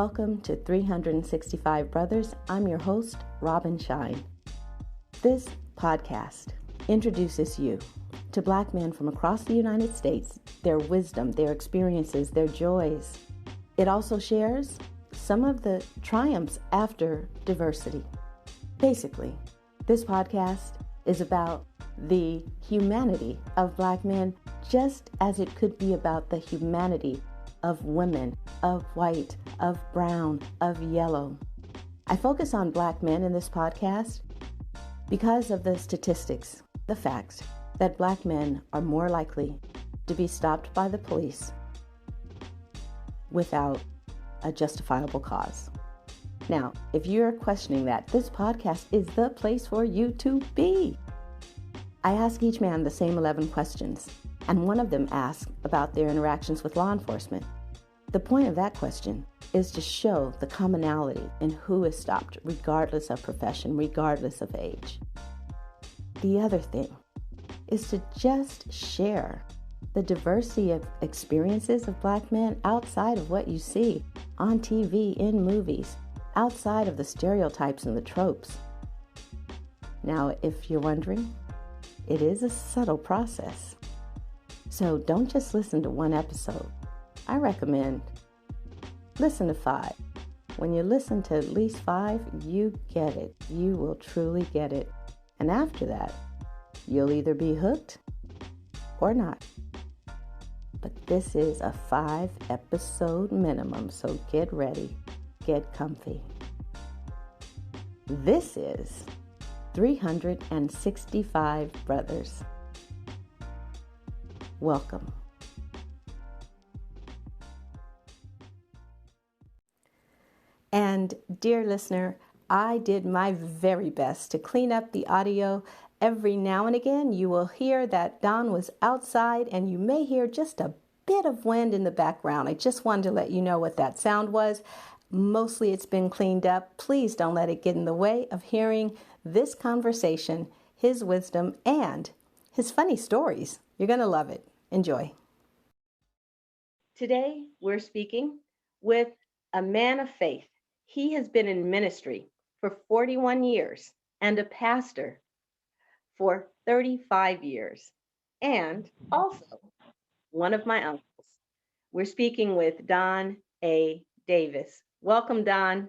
Welcome to 365 Brothers. I'm your host, Robin Shine. This podcast introduces you to Black men from across the United States, their wisdom, their experiences, their joys. It also shares some of the triumphs after diversity. Basically, this podcast is about the humanity of Black men, just as it could be about the humanity of women, of white, of brown, of yellow. I focus on Black men in this podcast because of the statistics, the facts that Black men are more likely to be stopped by the police without a justifiable cause. Now, if you're questioning that, this podcast is the place for you to be. I ask each man the same 11 questions, and one of them asks about their interactions with law enforcement. The point of that question is to show the commonality in who is stopped, regardless of profession, regardless of age. The other thing is to just share the diversity of experiences of Black men outside of what you see on TV, in movies, outside of the stereotypes and the tropes. Now, if you're wondering, it is a subtle process. So don't just listen to one episode. I recommend listen to 5. When you listen to at least 5, you get it. You will truly get it. And after that, you'll either be hooked or not. But this is a 5-episode minimum, so get ready, get comfy. This is 365 Brothers. Welcome. And dear listener, I did my very best to clean up the audio. Every now and again, you will hear that Don was outside and you may hear just a bit of wind in the background. I just wanted to let you know what that sound was. Mostly it's been cleaned up. Please don't let it get in the way of hearing this conversation, his wisdom, and his funny stories. You're going to love it. Enjoy. Today, we're speaking with a man of faith. He has been in ministry for 41 years and a pastor for 35 years, and also one of my uncles. We're speaking with Don A. Davis. Welcome, Don.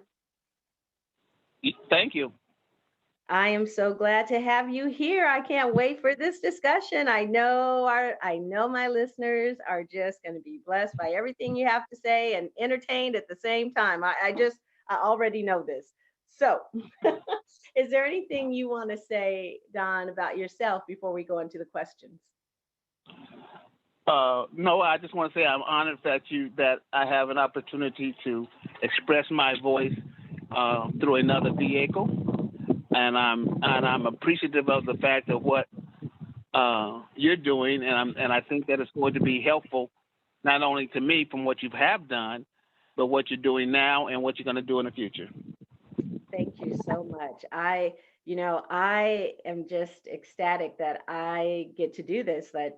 Thank you. I am so glad to have you here. I can't wait for this discussion. I know my listeners are just going to be blessed by everything you have to say and entertained at the same time. I already know this. So, is there anything you want to say, Don, about yourself before we go into the questions? No, I just want to say I'm honored that I have an opportunity to express my voice through another vehicle. And I'm appreciative of the fact of what you're doing, and I think that it's going to be helpful not only to me from what you have done, but what you're doing now and what you're going to do in the future. Thank you so much. I am just ecstatic that I get to do this. That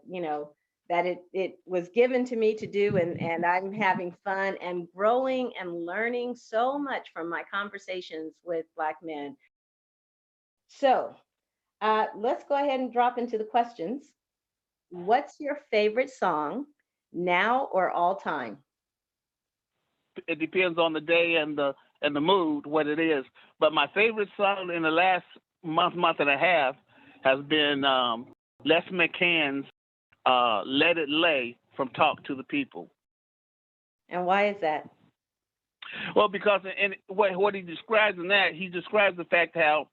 it was given to me to do, and I'm having fun and growing and learning so much from my conversations with Black men. So let's go ahead and drop into the questions. What's your favorite song now or all time? It depends on the day and the mood, what it is. But my favorite song in the last month and a half has been Les McCann's Let It Lay from Talk to the People. And why is that? Well, because what he describes in that, he describes the fact how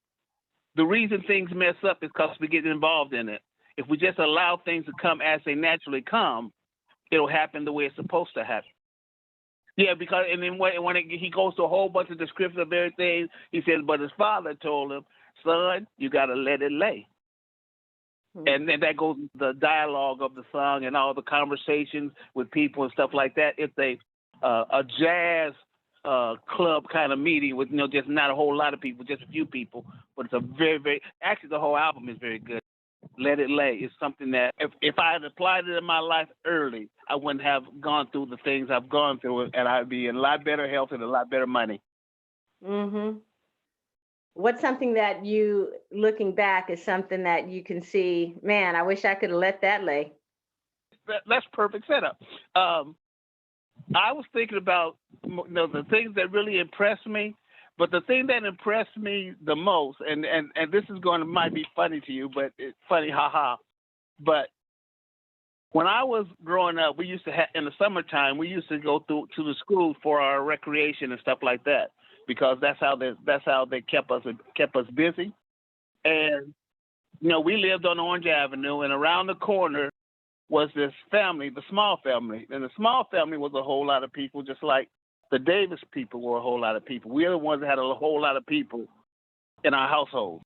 the reason things mess up is because we get involved in it. If we just allow things to come as they naturally come, it'll happen the way it's supposed to happen. Yeah, because and then he goes to a whole bunch of descriptions of everything, he says, but his father told him, son, you got to let it lay. Mm-hmm. And then that goes into the dialogue of the song and all the conversations with people and stuff like that. It's a jazz club kind of meeting with just not a whole lot of people, just a few people. But it's a very, very, actually the whole album is very good. let it lay. It's something that if I had applied it in my life early, I wouldn't have gone through the things I've gone through, and I'd be in a lot better health and a lot better money. Mm-hmm. What's something that you, looking back, is something that you can see, man, I wish I could have let that lay? That's perfect setup. I was thinking about the things that really impressed me, but the thing that impressed me the most, and this is might be funny to you, but it's funny, haha. But when I was growing up, we used to in the summertime, we used to go to the school for our recreation and stuff like that, because that's how they kept us busy. And we lived on Orange Avenue, and around the corner was this family, the Small family. And the Small family was a whole lot of people, just like the Davis people were a whole lot of people. We are the ones that had a whole lot of people in our household.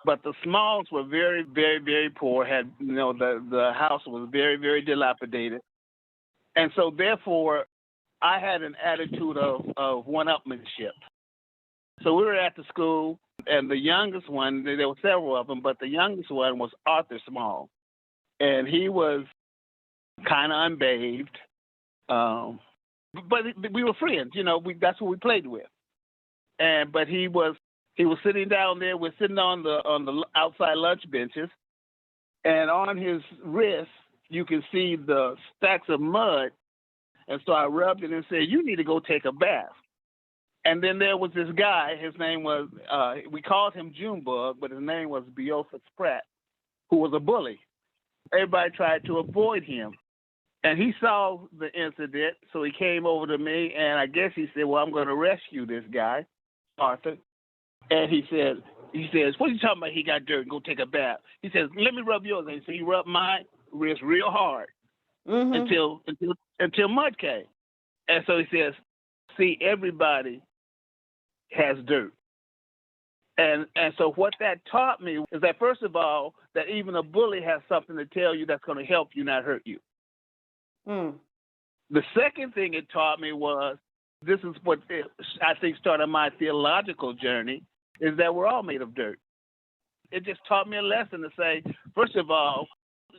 But the Smalls were very, very, very poor, had, the house was very, very dilapidated. And so therefore, I had an attitude of one-upmanship. So we were at the school, and the youngest one, there were several of them, but the youngest one was Arthur Small. And he was kind of unbathed, but we were friends. That's what we played with. But he was sitting down there. We're sitting on the outside lunch benches, and on his wrist you can see the stacks of mud. And so I rubbed it and said, "You need to go take a bath." And then there was this guy. His name was we called him Junebug, but his name was Beofa Spratt, who was a bully. Everybody tried to avoid him. And he saw the incident, so he came over to me, and I guess he said, "Well, I'm going to rescue this guy, Arthur." And he says, "What are you talking about? He got dirt. Go take a bath." He says, "Let me rub yours." And so he rubbed my wrist real hard until mud came. And so he says, "See, everybody has dirt." And so what that taught me is that, first of all, that even a bully has something to tell you that's going to help you, not hurt you. Mm. The second thing it taught me was, this is what I think started my theological journey, is that we're all made of dirt. It just taught me a lesson to say, first of all,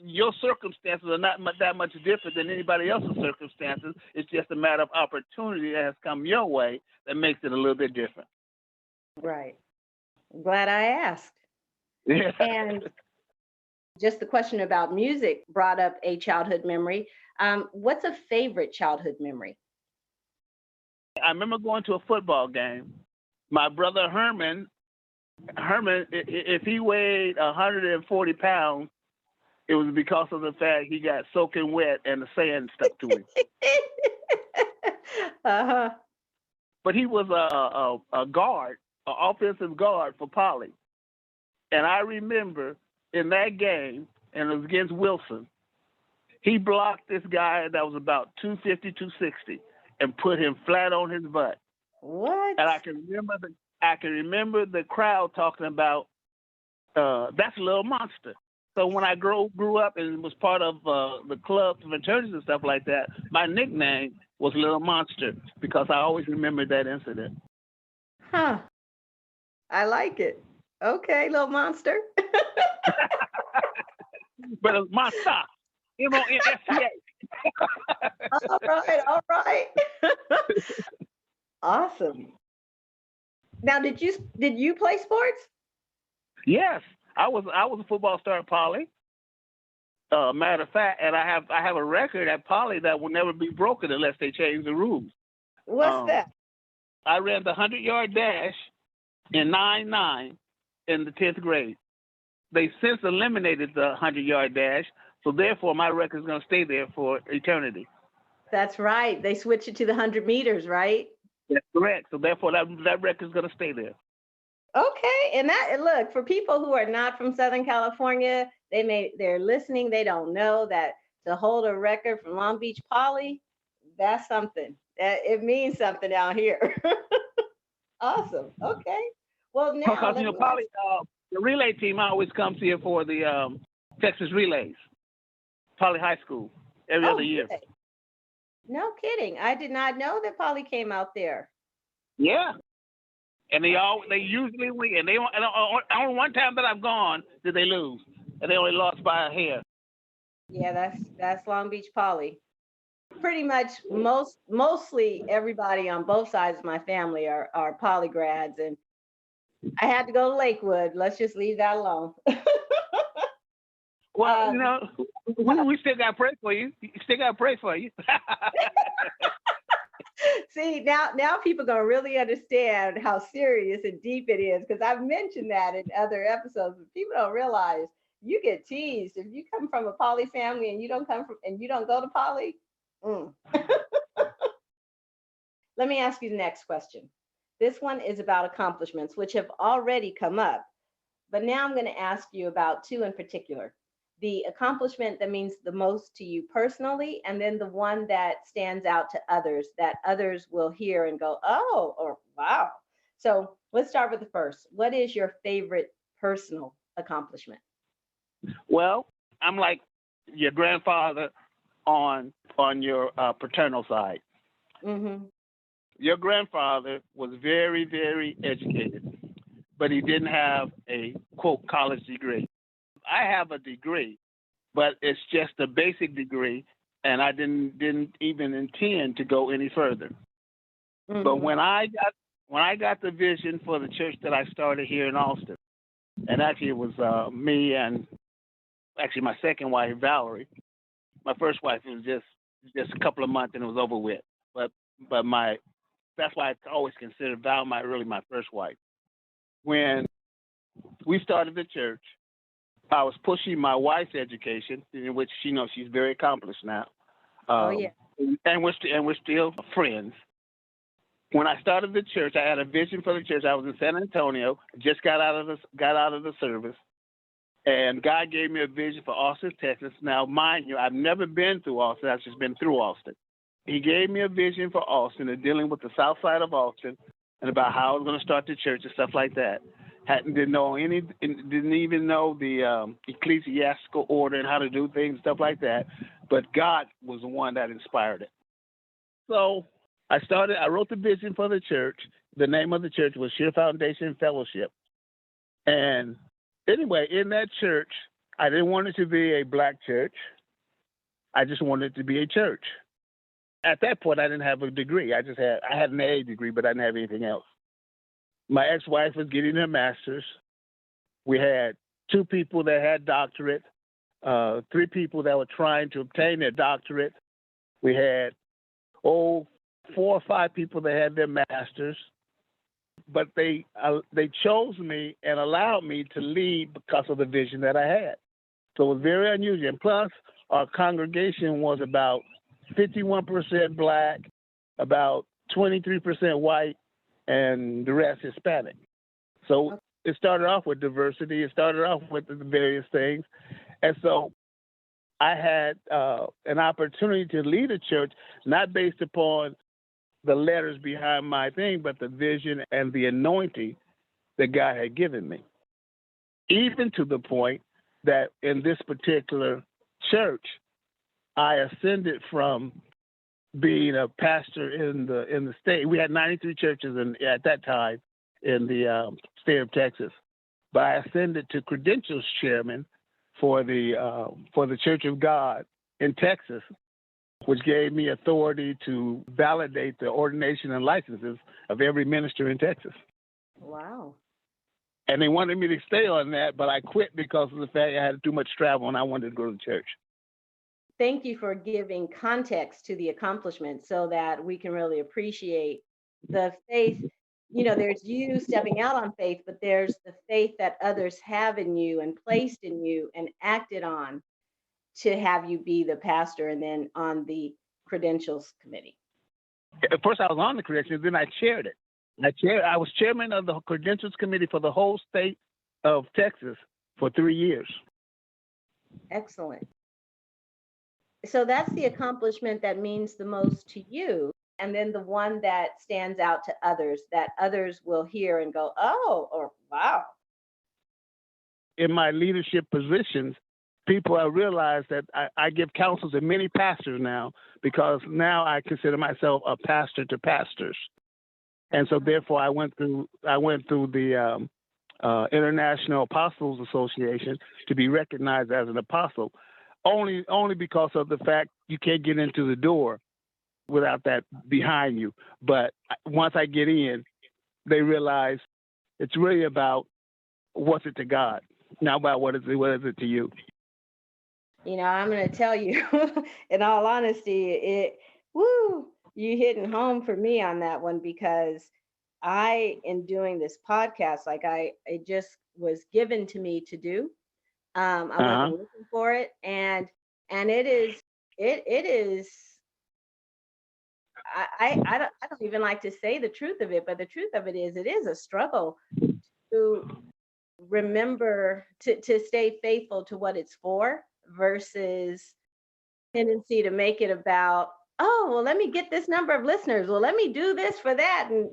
your circumstances are not that much different than anybody else's circumstances. It's just a matter of opportunity that has come your way that makes it a little bit different. Right. Glad I asked. Yeah. And just the question about music brought up a childhood memory. What's a favorite childhood memory? I remember going to a football game. My brother Herman, if he weighed 140 pounds, it was because of the fact he got soaking wet and the sand stuck to him. Uh-huh. But he was a guard, an offensive guard for Poly. And I remember in that game, and it was against Wilson, he blocked this guy that was about 250, 260, and put him flat on his butt. What? And I can remember the crowd talking about, "That's a little monster." So when I grew up and was part of the clubs and fraternities and stuff like that, my nickname was Little Monster, because I always remember that incident. Huh. I like it. Okay, little monster. But it's Monster, MONSTA. All right. Awesome. Now, did you play sports? Yes, I was a football star at Poly. Matter of fact, and I have a record at Poly that will never be broken unless they change the rules. What's that? I ran the 100-yard dash in 9.9 in the 10th grade. They since eliminated the 100-yard dash, so therefore my record is going to stay there for eternity. That's right. They switched it to the 100 meters, right? That's correct. So therefore that record is going to stay there. Okay. And look, for people who are not from Southern California, they're listening, they don't know that to hold a record from Long Beach Poly, that's something. It means something out here. Awesome. Okay. Well, now Because Poly, the relay team always comes here for the Texas relays. Poly High School every other year. Good. No kidding. I did not know that Poly came out there. Yeah. And they usually win. And only one time that I've gone did they lose. and they only lost by a hair. Yeah, that's Long Beach Poly. Pretty much mostly everybody on both sides of my family are poly grads, and I had to go to Lakewood. Let's just leave that alone. Well, we still got to pray for you. Still got to pray for you. See, now people gonna really understand how serious and deep it is, because I've mentioned that in other episodes, but people don't realize you get teased if you come from a poly family and you don't go to poly. Let me ask you the next question. This one is about accomplishments, which have already come up, but now I'm going to ask you about two in particular. The accomplishment that means the most to you personally, and then the one that stands out to others that others will hear and go, oh, or wow. So let's start with the first. What is your favorite personal accomplishment? Well, I'm like your grandfather on your paternal side. Mm-hmm. Your grandfather was very, very educated, but he didn't have a, quote, college degree. I have a degree, but it's just a basic degree, and I didn't even intend to go any further. Mm-hmm. But when I got the vision for the church that I started here in Austin, and actually it was me and actually my second wife, Valerie. My first wife, it was just a couple of months and it was over with. But that's why I always consider Val my first wife. When we started the church, I was pushing my wife's education, in which she's very accomplished now. And we're still friends. When I started the church, I had a vision for the church. I was in San Antonio, just got out of the service, and God gave me a vision for Austin, Texas. Now, mind you, I've never been through Austin. I've just been through Austin. He gave me a vision for Austin and dealing with the south side of Austin and about how I was going to start the church and stuff like that. Didn't even know the ecclesiastical order and how to do things, stuff like that. But God was the one that inspired it. So I wrote the vision for the church. The name of the church was Sheer Foundation Fellowship. And anyway, in that church, I didn't want it to be a black church. I just wanted it to be a church. At that point, I didn't have a degree. I had an AA degree, but I didn't have anything else. My ex-wife was getting her master's. We had 2 people that had doctorate, 3 people that were trying to obtain their doctorate. We had 4 or 5 people that had their masters. But they chose me and allowed me to lead because of the vision that I had. So it was very unusual. And plus, our congregation was about 51% black, about 23% white, and the rest Hispanic. So it started off with diversity. It started off with the various things. And so I had an opportunity to lead a church, not based upon the letters behind my thing, but the vision and the anointing that God had given me. Even to the point that in this particular church, I ascended from being a pastor in the state. We had 93 churches at that time in the state of Texas, but I ascended to credentials chairman for the Church of God in Texas, which gave me authority to validate the ordination and licenses of every minister in Texas. Wow. And they wanted me to stay on that, but I quit because of the fact I had too much travel and I wanted to go to church. Thank you for giving context to the accomplishment so that we can really appreciate the faith. There's you stepping out on faith, but there's the faith that others have in you and placed in you and acted on to have you be the pastor and then on the credentials committee. At first I was on the credentials, then I chaired it. I was chairman of the credentials committee for the whole state of Texas for 3 years. Excellent. So that's the accomplishment that means the most to you. And then the one that stands out to others, that others will hear and go, oh, or wow. In my leadership positions, people have realized that I give counsel to many pastors now, because now I consider myself a pastor to pastors. And so therefore I went through the International Apostles Association to be recognized as an apostle, only because of the fact you can't get into the door without that behind you. But once I get in, they realize it's really about what's it to God, not about what is it to you. I'm going to tell you, in all honesty, you hitting home for me on that one, because in doing this podcast, it just was given to me to do. I wasn't looking for it, and it is. I don't even like to say the truth of it, but the truth of it is a struggle to remember to stay faithful to what it's for, versus tendency to make it about, oh, well, let me get this number of listeners. Well, let me do this for that. And,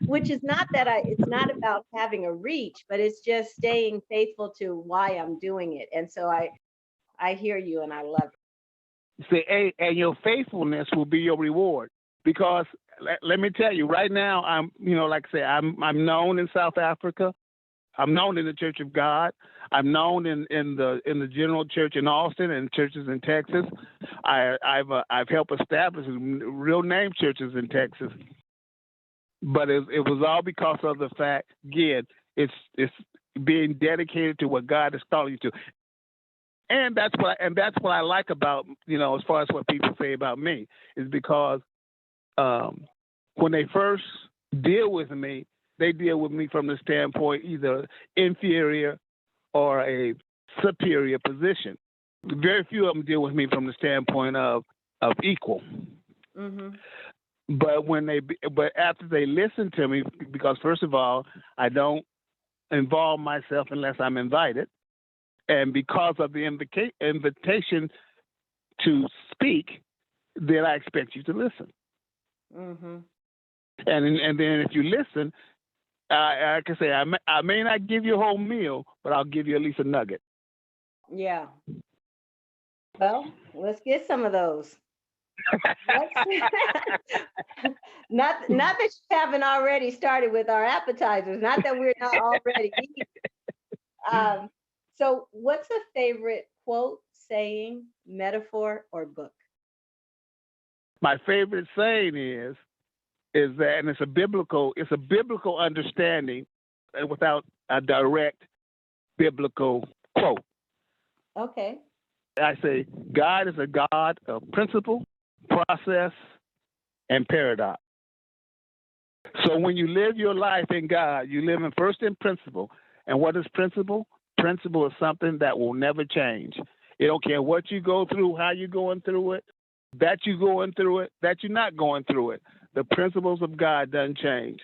which is not that it's not about having a reach, but it's just staying faithful to why I'm doing it. And so I hear you and I love it. See, and your faithfulness will be your reward, because let me tell you right now, I'm, like I say, I'm known in South Africa. I'm known in the Church of God. I'm known in the general church in Austin and churches in Texas. I've helped establish real name churches in Texas. But it was all because of the fact, again, it's being dedicated to what God is calling you to. And that's what I like about, as far as what people say about me, is because when they first deal with me, they deal with me from the standpoint either inferior or a superior position. Very few of them deal with me from the standpoint of equal. Mm-hmm. But after they listen to me, because first of all, I don't involve myself unless I'm invited, and because of the invitation to speak, then I expect you to listen. Mm-hmm. And then if you listen, I can say I may not give you a whole meal, but I'll give you at least a nugget. Yeah. Well, let's get some of those. Not that you haven't already started with our appetizers. Not that we're not already eating. So, what's a favorite quote, saying, metaphor, or book? My favorite saying is that, and it's a biblical understanding without a direct biblical quote. Okay. I say God is a God of principle, process, and paradox. So when you live your life in God, you live first in principle. And what is principle? Principle is something that will never change. It don't care what you go through, how you're going through it, that you're going through it, that you're not going through it. The principles of God doesn't change.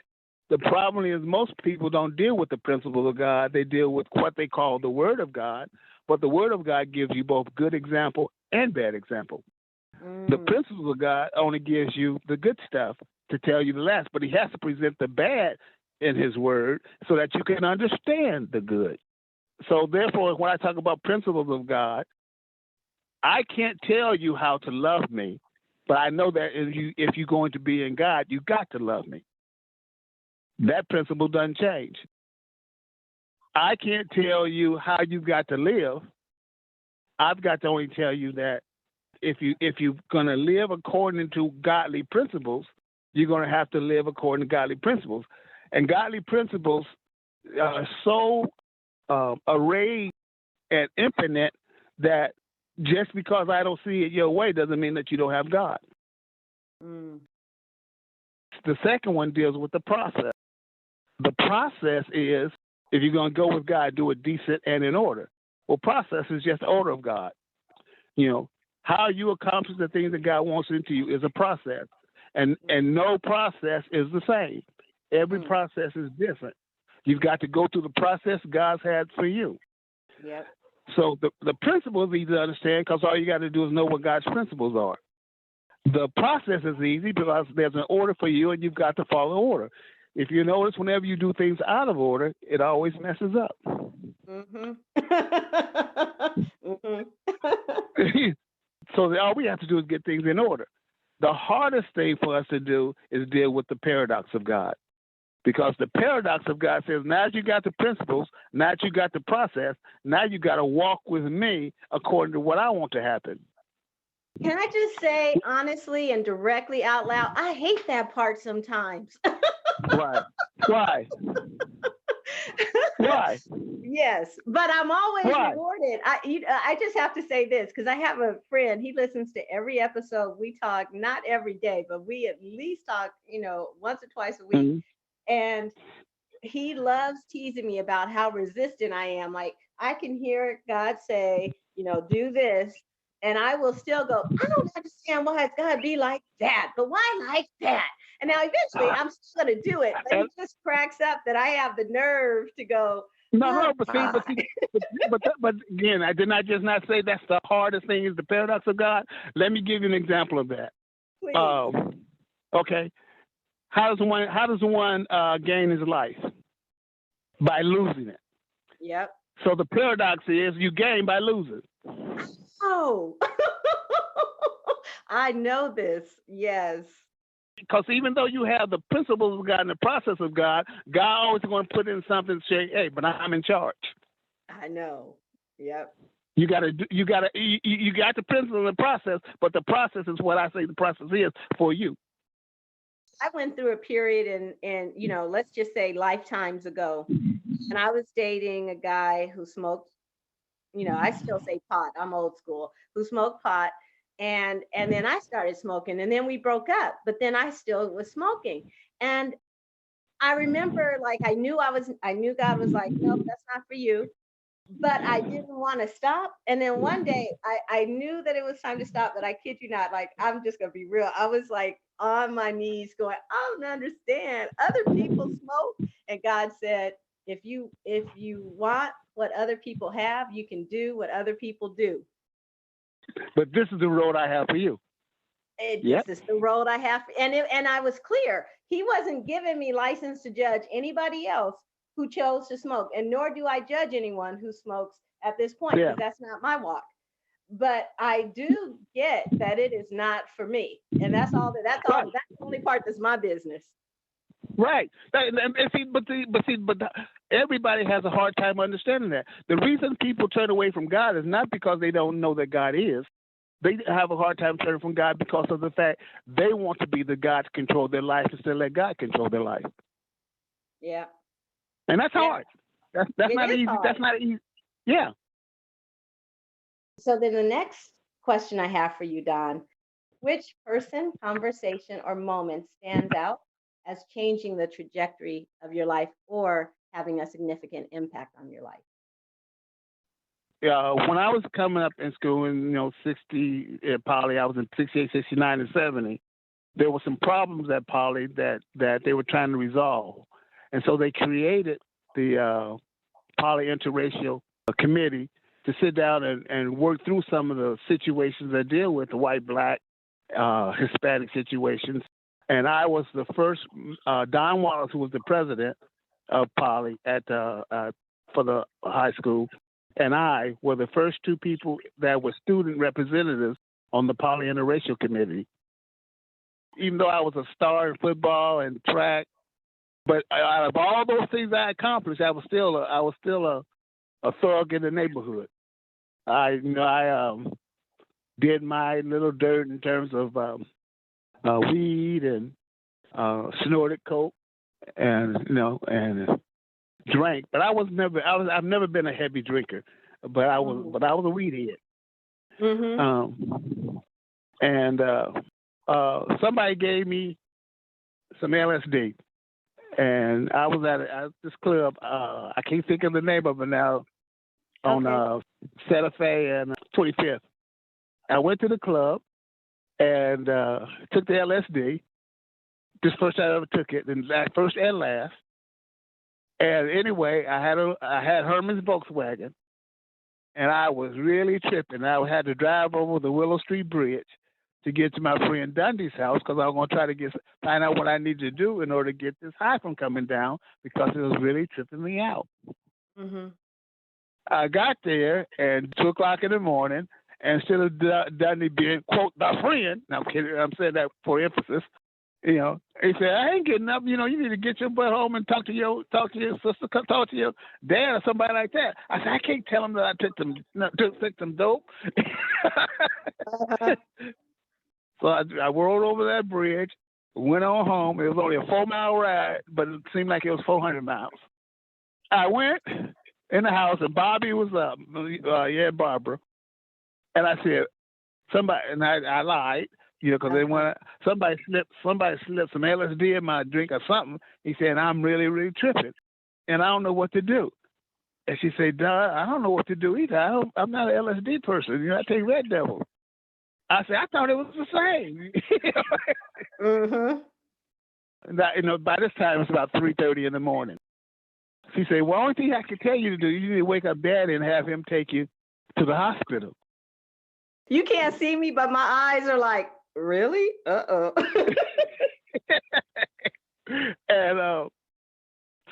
The problem is most people don't deal with the principles of God. They deal with what they call the Word of God. But the Word of God gives you both good example and bad example. The principles of God only gives you the good stuff to tell you the last, but he has to present the bad in his word so that you can understand the good. So therefore, when I talk about principles of God, I can't tell you how to love me, but I know that if you're going to be in God, you got to love me. That principle doesn't change. I can't tell you how you've got to live. I've got to only tell you that if you're going to live according to godly principles, you're going to have to live according to godly principles. And godly principles are so arrayed and infinite that just because I don't see it your way doesn't mean that you don't have God. The second one deals with the process. The process is, if you're going to go with God, do it decent and in order. Well, process is just the order of God. How you accomplish the things that God wants into you is a process. And no process is the same. Every process is different. You've got to go through the process God's had for you. Yep. So the principle is easy to understand because all you got to do is know what God's principles are. The process is easy because there's an order for you and you've got to follow order. If you notice, whenever you do things out of order, it always messes up. So all we have to do is get things in order. The hardest thing for us to do is deal with the paradox of God. Because the paradox of God says, now that you got the principles, now that you got the process, now you got to walk with me according to what I want to happen. Can I just say honestly and directly out loud, I hate that part sometimes. Right. Why? Why? Yes, but I'm always Why? rewarded. I just have to say this because I have a friend. He listens to every episode. We talk not every day, but we at least talk, once or twice a week. Mm-hmm. And he loves teasing me about how resistant I am. Like I can hear God say, do this, and I will still go, I don't understand why it's gotta be like that, but why like that? And now eventually I'm still gonna do it. But he just cracks up that I have the nerve to go. No, but again, I did not just not say that's the hardest thing is the paradox of God. Let me give you an example of that. Please. Okay. How does one gain his life? By losing it. Yep. So the paradox is you gain by losing. Oh, I know this. Yes. Because even though you have the principles of God and the process of God, God always going to put in something to say, "Hey, but I'm in charge." I know. Yep. You got the principle and the process, but the process is what I say the process is for you. I went through a period in let's just say lifetimes ago, and I was dating a guy who smoked, I still say pot, I'm old school, who smoked pot. And then I started smoking, and then we broke up, but then I still was smoking. And I remember like I knew God was like, nope, that's not for you. But I didn't want to stop. And then one day I knew that it was time to stop, but I kid you not, like I'm just gonna be real. I was like on my knees going, I don't understand. Other people smoke. And God said, if you want what other people have, you can do what other people do. But this is the road I have for you. This is the road I have. And I was clear. He wasn't giving me license to judge anybody else who chose to smoke. And nor do I judge anyone who smokes at this point, because that's not my walk. But I do get that it is not for me. And that's the only part that's my business. Right. But everybody has a hard time understanding that. The reason people turn away from God is not because they don't know that God is. They have a hard time turning from God because of the fact they want to be the God to control their life instead of let God control their life. Yeah. And that's hard. That's not easy. Hard. That's not easy. Yeah. So then the next question I have for you, Don, which person, conversation, or moment stands out as changing the trajectory of your life or having a significant impact on your life? When I was coming up in school in 60 at Poly, I was in 68, 69, and 70. There were some problems at Poly that they were trying to resolve, and so they created the Poly Interracial Committee to sit down and work through some of the situations that deal with the white, black, Hispanic situations. And I was the first. Don Wallace, who was the president of Poly for the high school, and I were the first two people that were student representatives on the Poly Interracial Committee. Even though I was a star in football and track, but out of all those things I accomplished, I was still a thug in the neighborhood. I did my little dirt in terms of weed and snorted coke and drank, but I've never been a heavy drinker, but I was a weed head. Mm-hmm. And somebody gave me some LSD, and I was at this club. I can't think of the name of it now. On Santa Fe and 25th. I went to the club and took the LSD. This first time I ever took it, and first and last. And anyway, I had Herman's Volkswagen, and I was really tripping. I had to drive over the Willow Street Bridge to get to my friend Dundee's house because I was going to try to find out what I needed to do in order to get this high from coming down because it was really tripping me out. Mm-hmm. I got there at 2:00 in the morning, and instead of Dundee being, quote, my friend, now I'm kidding, I'm saying that for emphasis, He said, I ain't getting up. You need to get your butt home and talk to your sister, talk to your dad or somebody like that. I said, I can't tell them that I took some dope. Uh-huh. So I rolled over that bridge, went on home. It was only a 4-mile ride, but it seemed like it was 400 miles. I went in the house and Bobby was up. Barbara. And I said, I lied, because they want somebody slipped some LSD in my drink or something. He said, I'm really, really tripping, and I don't know what to do. And she said, Duh, I don't know what to do either. I'm not an LSD person. I take Red Devil. I said, I thought it was the same. Mm-hmm. By this time it's about 3:30 in the morning. She said, well, only thing I can tell you to do, you need to wake up Daddy and have him take you to the hospital. You can't see me, but my eyes are like, really? Uh-oh. And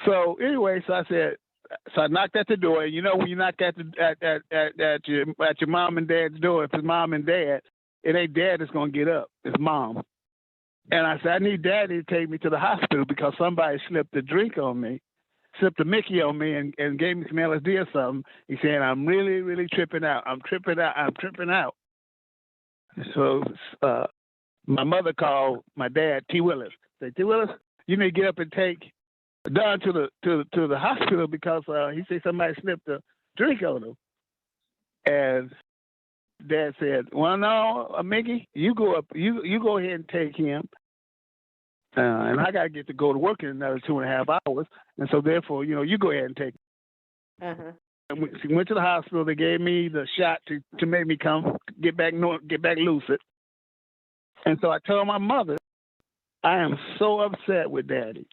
so anyway, so I knocked at the door. And when you knock at your mom and dad's door, if it's mom and dad, it ain't dad that's gonna get up. It's mom. And I said, I need Daddy to take me to the hospital because somebody slipped a Mickey on me and gave me some LSD or something. He said, I'm really, really tripping out. I'm tripping out. So my mother called my dad, T. Willis. Said, T. Willis, you need to get up and take Don to the hospital because he said somebody slipped a drink on him. And Dad said, well, no, Mickey, you go up, you go ahead and take him. And I got to get to go to work in another 2.5 hours. And so therefore, you go ahead and take him. Uh-huh. And we went to the hospital. They gave me the shot to make me get back lucid. And so I told my mother, I am so upset with Daddy.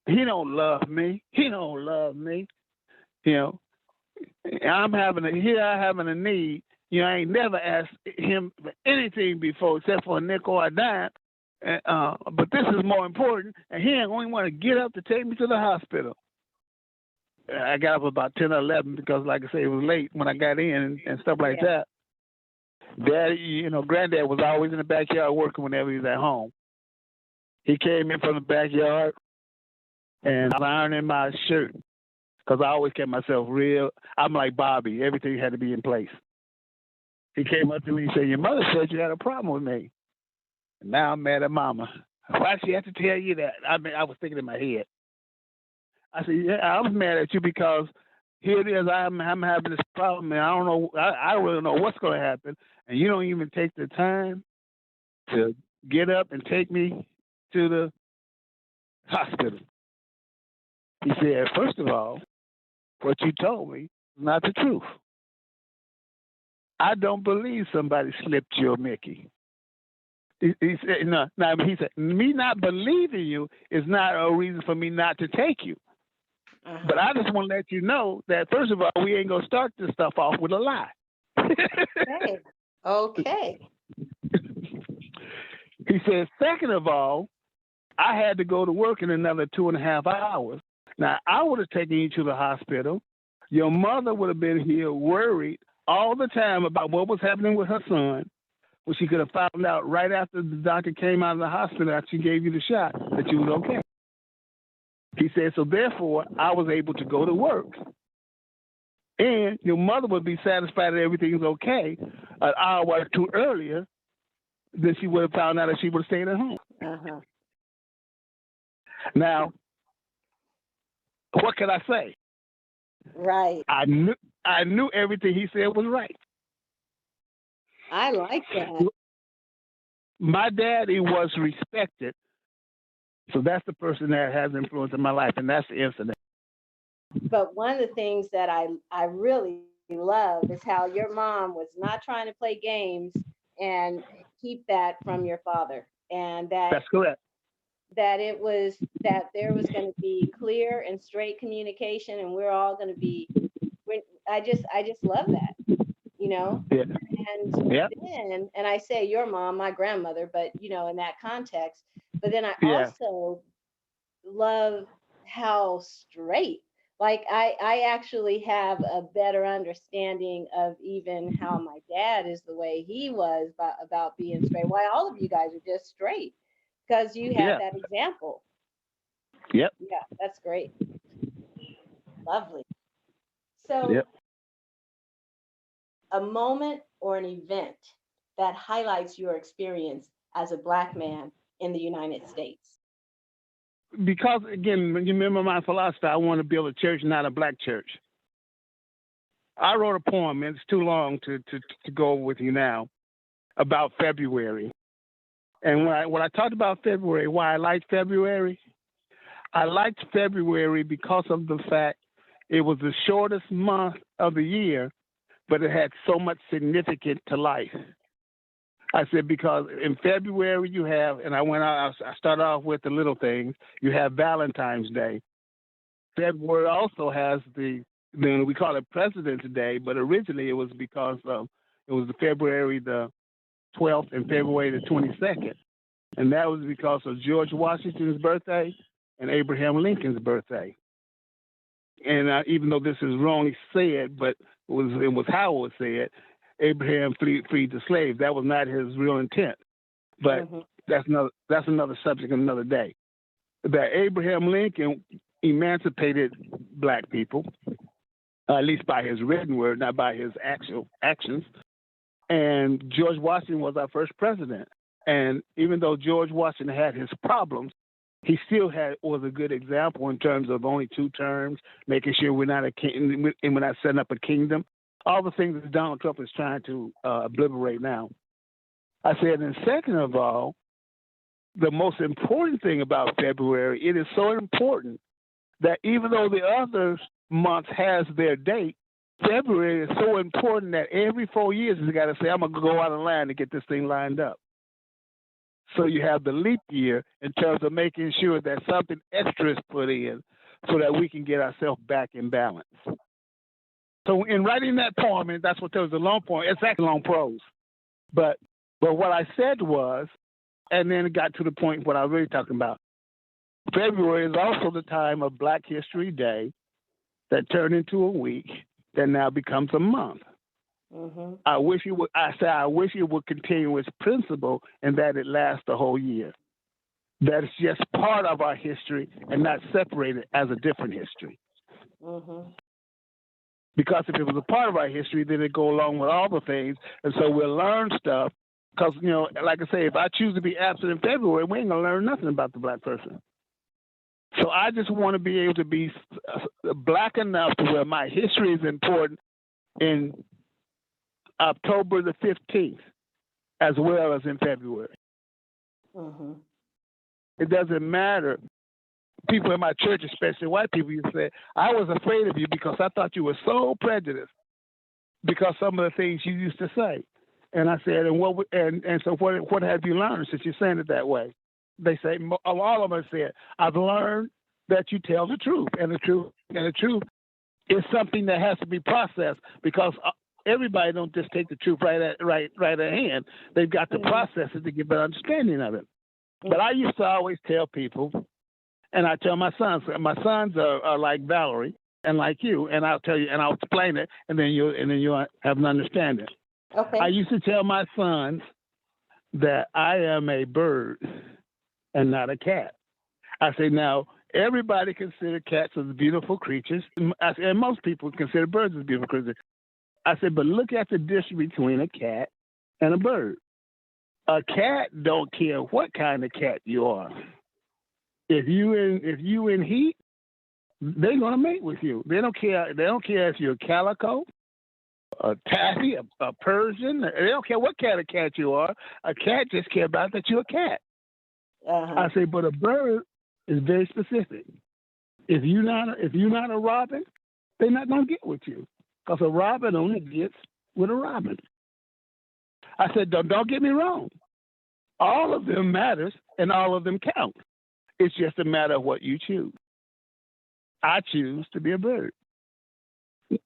He don't love me. I'm having a need. I ain't never asked him for anything before except for a nickel or a dime. But this is more important, and he ain't only want to get up to take me to the hospital. I got up about 10 or 11 because, like I say, it was late when I got in and stuff like that. Daddy, Granddad was always in the backyard working whenever he was at home. He came in from the backyard, and I was ironing my shirt because I always kept myself real. I'm like Bobby. Everything had to be in place. He came up to me and said, your mother said you had a problem with me. And now I'm mad at Mama. Why she have to tell you that? I was thinking in my head. I said, yeah, I was mad at you because here it is. I'm having this problem, and I don't know. I don't really know what's going to happen, and you don't even take the time to get up and take me to the hospital. He said, first of all, what you told me is not the truth. I don't believe somebody slipped your Mickey. He said, no. He said, me not believing you is not a reason for me not to take you. Uh-huh. But I just want to let you know that, first of all, we ain't going to start this stuff off with a lie. Okay. He said, second of all, I had to go to work in another 2.5 hours. Now, I would have taken you to the hospital. Your mother would have been here worried all the time about what was happening with her son, which she could have found out right after the doctor came out of the hospital after she gave you the shot that you was okay. He said, so therefore, I was able to go to work. And your mother would be satisfied that everything's okay an hour or two earlier than she would have found out if she would have stayed at home. Uh-huh. Now, what can I say? Right. I knew everything he said was right. I like that. My daddy was respected. So that's the person that has influence in my life, and that's the incident. But one of the things that I really love is how your mom was not trying to play games and keep that from your father. And that's correct. That there was going to be clear and straight communication, and we're all going to be. I just love that, Yeah. And then, and I say your mom, my grandmother, but in that context. But then I also love how straight. Like I actually have a better understanding of even how my dad is the way he was about being straight. Why all of you guys are just straight. because you had Yeah. that example. Yep. Yeah, that's great. Lovely. So, Yep. a moment or an event that highlights your experience as a Black man in the United States. Because again, you remember my philosophy, I want to build a church, not a black church. I wrote a poem, and it's too long to go with you now, about February. And when I talked about February, why I liked February, I liked February because of the fact it was the shortest month of the year, but it had so much significance to life. I said, because in February you have, and I started off with the little things, you have Valentine's Day. February also has we call it President's Day, but originally it was because it was February the 12th and February the 22nd. And that was because of George Washington's birthday and Abraham Lincoln's birthday. And even though this is wrongly said, but it was how it was said, Abraham freed the slaves. That was not his real intent. But that's another subject, another day. That Abraham Lincoln emancipated black people, at least by his written word, not by his actual actions. And George Washington was our first president. And even though George Washington had his problems, he still was a good example in terms of only 2 terms, making sure we're not we're not setting up a kingdom. All the things that Donald Trump is trying to obliterate now. I said, and second of all, the most important thing about February, it is so important that even though the other month has their date, February is so important that every 4 years you got to say, I'm going to go out of line to get this thing lined up. So you have the leap year in terms of making sure that something extra is put in so that we can get ourselves back in balance. So in writing that poem, and that's what there was a long poem, it's actually long prose. But what I said was, and then it got to the point what I was really talking about. February is also the time of Black History Day that turned into a week that now becomes a month. I wish it would continue its principle and that it lasts the whole year. That it's just part of our history and not separated as a different history. Because if it was a part of our history, then it'd go along with all the things, and so we'll learn stuff. Because, like I say, if I choose to be absent in February, we ain't going to learn nothing about the black person. So I just want to be able to be black enough to where my history is important in October the 15th, as well as in February. It doesn't matter. People in my church, especially white people, used to say, I was afraid of you because I thought you were so prejudiced because some of the things you used to say. And I said, and so what have you learned since you're saying it that way? They say, all of them said, I've learned that you tell the truth, and the truth is something that has to be processed because everybody don't just take the truth right at hand. They've got to process it to get an understanding of it. But I used to always tell people, and I tell my sons are like Valerie and like you, and I'll tell you, and I'll explain it, and then you'll have an understanding. Okay. I used to tell my sons that I am a bird and not a cat. I say, now, everybody consider cats as beautiful creatures, and most people consider birds as beautiful creatures. I said, but look at the difference between a cat and a bird. A cat don't care what kind of cat you are. If you in heat, they're gonna mate with you. They don't care. They don't care if you're a calico, a taffy, a Persian. They don't care what kind of cat you are. A cat just cares about that you're a cat. I say, but a bird is very specific. If you're not a robin, they're not gonna get with you because a robin only gets with a robin. I said, don't get me wrong. All of them matters and all of them count. It's just a matter of what you choose. I choose to be a bird.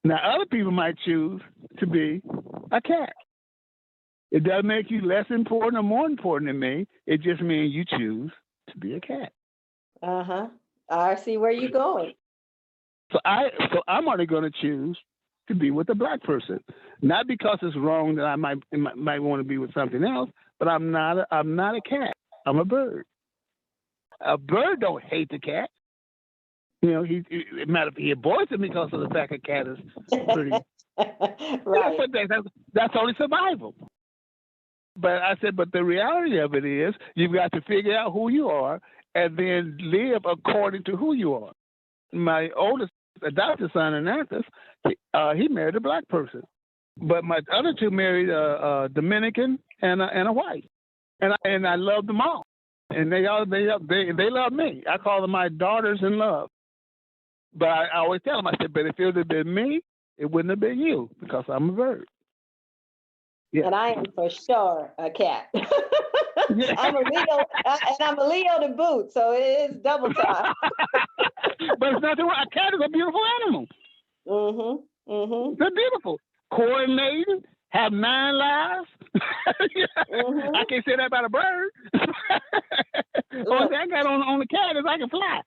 Now, other people might choose to be a cat. It doesn't make you less important or more important than me. It just means you choose to be a cat. I see where you're going. So I'm only going to choose to be with a black person, not because it's wrong that I might want to be with something else, but I'm not a cat. I'm a bird. A bird don't hate the cat. You know, it matter if he avoids it because of the fact a cat is pretty. Right. But that's only survival. But I said, but the reality of it is, you've got to figure out who you are and then live according to who you are. My oldest adopted son, Ananthus, he married a black person, but my other two married a Dominican and a white, and I love them all, and they love me. I call them my daughters in love. But I always tell them, I said, but if it would have been me, it wouldn't have been you because I'm a bird. Yeah. And I am for sure a cat. I'm a Leo, and I'm a Leo to boot, so it is double time. But it's nothing wrong. A cat is a beautiful animal. They're beautiful. Coordinating, have 9 lives. I can't say that about a bird. Only thing I got on the cat is I can fly.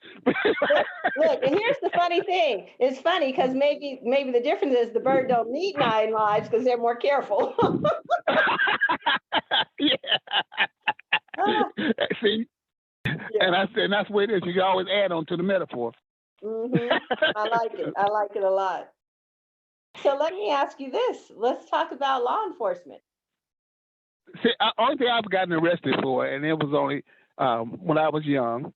Look, and here's the funny thing. It's funny because maybe the difference is the bird don't need 9 lives because they're more careful. See? Yeah. And that's what it is. You can always add on to the metaphor. I like it. I like it a lot. So let me ask you this. Let's talk about law enforcement. See, only thing I've gotten arrested for, and it was only when I was young,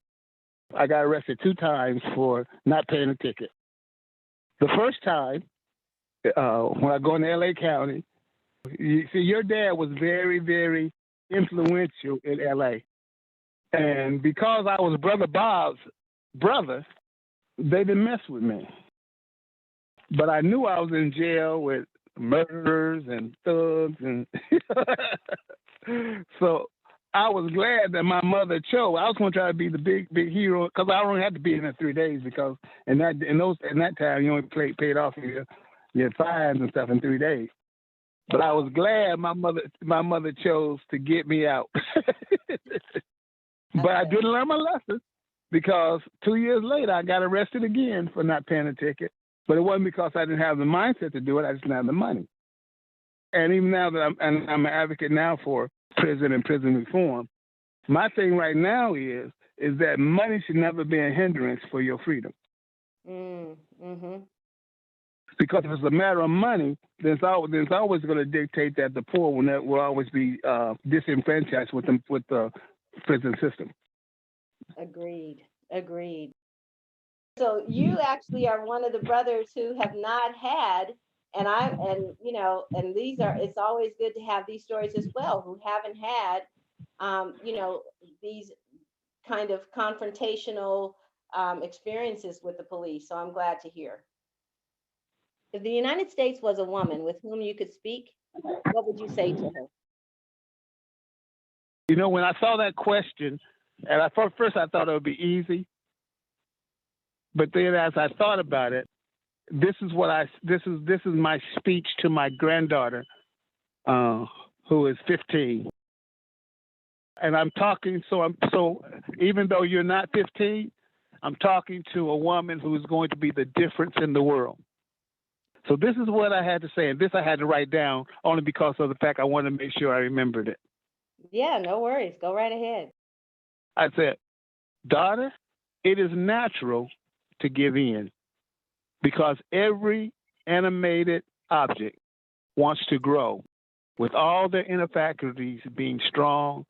I got arrested 2 times for not paying a ticket. The first time, when I go into LA County, you see, your dad was very, very influential in LA. And because I was Brother Bob's brother, they didn't mess with me. But I knew I was in jail with murderers and thugs, and so I was glad that my mother chose. I was going to try to be the big hero because I only had to be in there 3 days because in that time you only paid off your fines and stuff in 3 days. But I was glad my mother chose to get me out. But I didn't learn my lesson because 2 years later I got arrested again for not paying a ticket. But it wasn't because I didn't have the mindset to do it. I just didn't have the money. And even now that I'm an advocate now for prison and prison reform, my thing right now is that money should never be a hindrance for your freedom. Because if it's a matter of money, then it's always going to dictate that the poor will always be disenfranchised with the prison system. Agreed. So you actually are one of the brothers who have not had, and it's always good to have these stories as well, who haven't had, these kind of confrontational experiences with the police. So I'm glad to hear. If the United States was a woman with whom you could speak, what would you say to her? You know, when I saw that question, and first I thought it would be easy. But then, as I thought about it, this is my speech to my granddaughter, who is 15, and I'm talking. So even though you're not 15, I'm talking to a woman who is going to be the difference in the world. So this is what I had to say, and this I had to write down only because of the fact I wanted to make sure I remembered it. Yeah, no worries. Go right ahead. I said, daughter, it is natural to give in because every animated object wants to grow with all their inner faculties being strong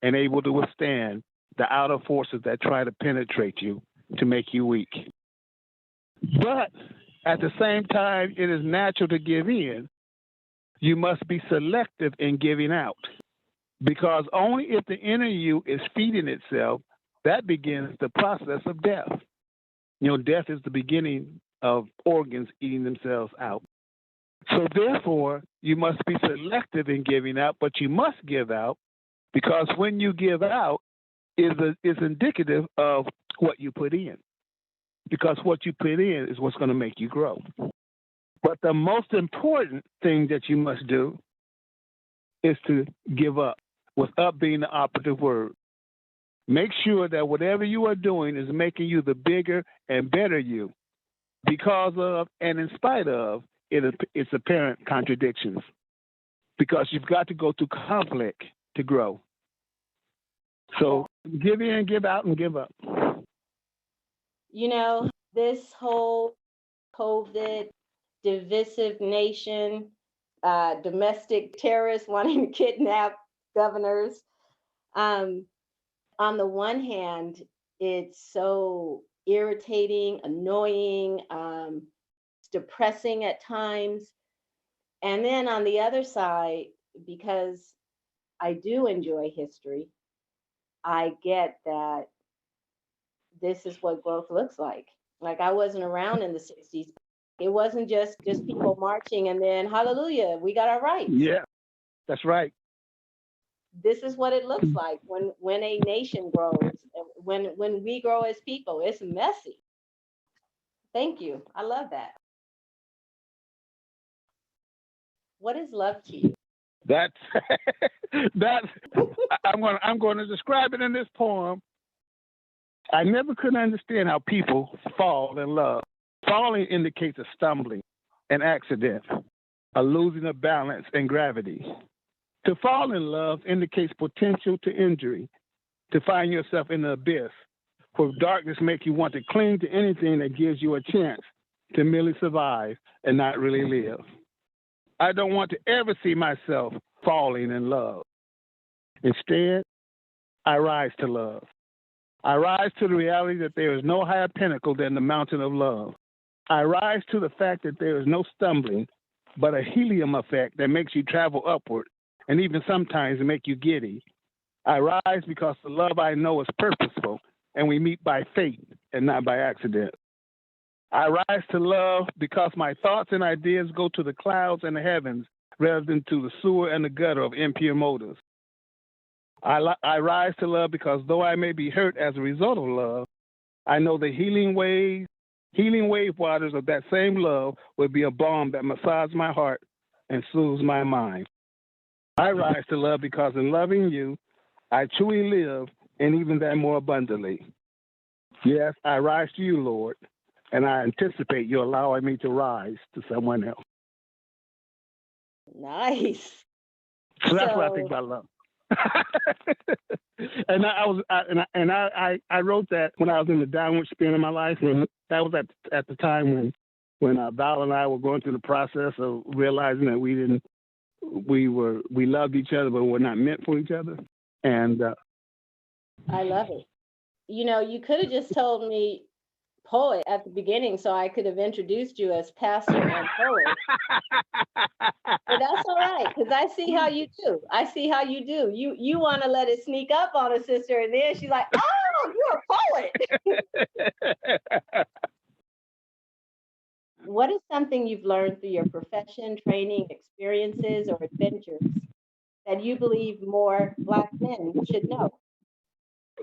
and able to withstand the outer forces that try to penetrate you to make you weak. But at the same time, it is natural to give in. You must be selective in giving out because only if the inner you is feeding itself, that begins the process of death. You know, death is the beginning of organs eating themselves out. So therefore, you must be selective in giving out, but you must give out because when you give out is indicative of what you put in. Because what you put in is what's going to make you grow. But the most important thing that you must do is to give up, with up being the operative word. Make sure that whatever you are doing is making you the bigger and better you because of and in spite of its apparent contradictions. Because you've got to go through conflict to grow. So give in, give out, and give up. You know, this whole COVID divisive nation, domestic terrorists wanting to kidnap governors. On the one hand, it's so irritating, annoying, it's depressing at times. And then on the other side, because I do enjoy history, I get that this is what growth looks like. Like I wasn't around in the 60s. It wasn't just people marching and then hallelujah, we got our rights. Yeah, that's right. This is what it looks like when a nation grows, when we grow as people. It's messy. Thank you. I love that. What is love to you? That's I'm going to describe it in this poem. I never could understand how people fall in love. Falling indicates a stumbling, an accident, a losing of balance and gravity. To fall in love indicates potential to injury, to find yourself in the abyss, where darkness makes you want to cling to anything that gives you a chance to merely survive and not really live. I don't want to ever see myself falling in love. Instead, I rise to love. I rise to the reality that there is no higher pinnacle than the mountain of love. I rise to the fact that there is no stumbling, but a helium effect that makes you travel upward and even sometimes make you giddy. I rise because the love I know is purposeful and we meet by fate and not by accident. I rise to love because my thoughts and ideas go to the clouds and the heavens rather than to the sewer and the gutter of impure motives. I rise to love because though I may be hurt as a result of love, I know the healing wave waters of that same love will be a balm that massages my heart and soothes my mind. I rise to love because in loving you, I truly live and even that more abundantly. Yes, I rise to you, Lord, and I anticipate you allowing me to rise to someone else. Nice. So that's what I think about love. And I wrote that when I was in the downward spin of my life, and that was at the time when Val and I were going through the process of realizing that we loved each other, but we're not meant for each other. And I love it. You know, you could have just told me poet at the beginning so I could have introduced you as pastor and poet. But that's all right, because I see how you do. I see how you do. You want to let it sneak up on a sister, and then she's like, oh, you're a poet. What is something you've learned through your profession, training, experiences, or adventures that you believe more Black men should know?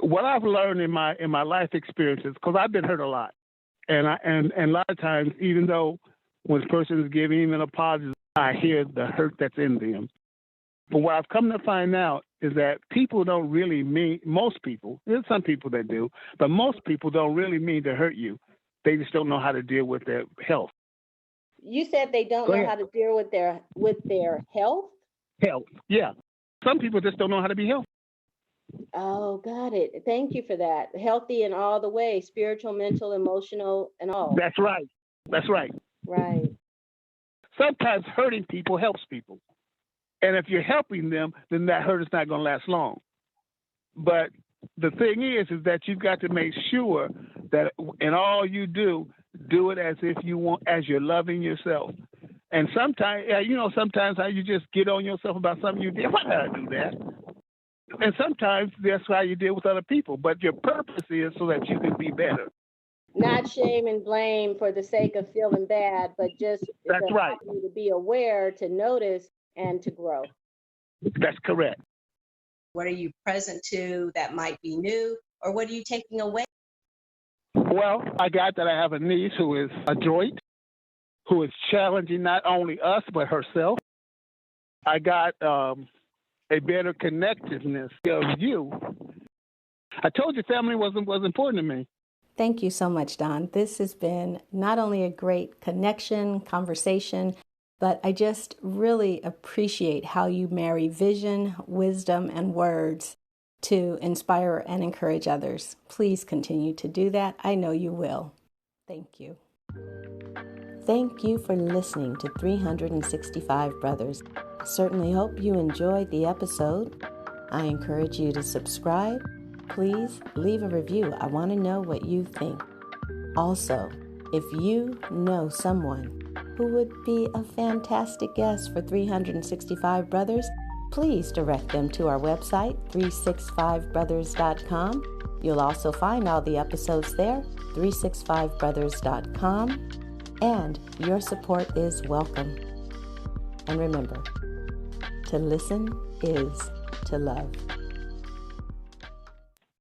What I've learned in my life experiences, because I've been hurt a lot, and a lot of times, even though when a person is giving even a positive, I hear the hurt that's in them. But what I've come to find out is that people don't really mean, most people, there's some people that do, but most people don't really mean to hurt you. They just don't know how to deal with their health. You said they don't know how to deal with their health? Health, yeah. Some people just don't know how to be healthy. Oh, got it. Thank you for that. Healthy in all the ways, spiritual, mental, emotional, and all. That's right. That's right. Right. Sometimes hurting people helps people. And if you're helping them, then that hurt is not going to last long. But the thing is that you've got to make sure that in all you do it as if you want, as you're loving yourself. And sometimes how you just get on yourself about something you did. Why did I do that? And sometimes that's how you deal with other people. But your purpose is so that you can be better. Not shame and blame for the sake of feeling bad, but just that's right. To be aware, to notice, and to grow. That's correct. What are you present to that might be new, or what are you taking away? Well, I got that I have a niece who is adroit, who is challenging not only us, but herself. I got a better connectiveness of you. I told you family was important to me. Thank you so much, Don. This has been not only a great connection, conversation, but I just really appreciate how you marry vision, wisdom, and words to inspire and encourage others. Please continue to do that. I know you will. Thank you. Thank you for listening to 365 Brothers. I certainly hope you enjoyed the episode. I encourage you to subscribe. Please leave a review. I want to know what you think. Also, if you know someone who would be a fantastic guest for 365 Brothers, please direct them to our website, 365brothers.com. You'll also find all the episodes there, 365brothers.com, and your support is welcome. And remember, to listen is to love.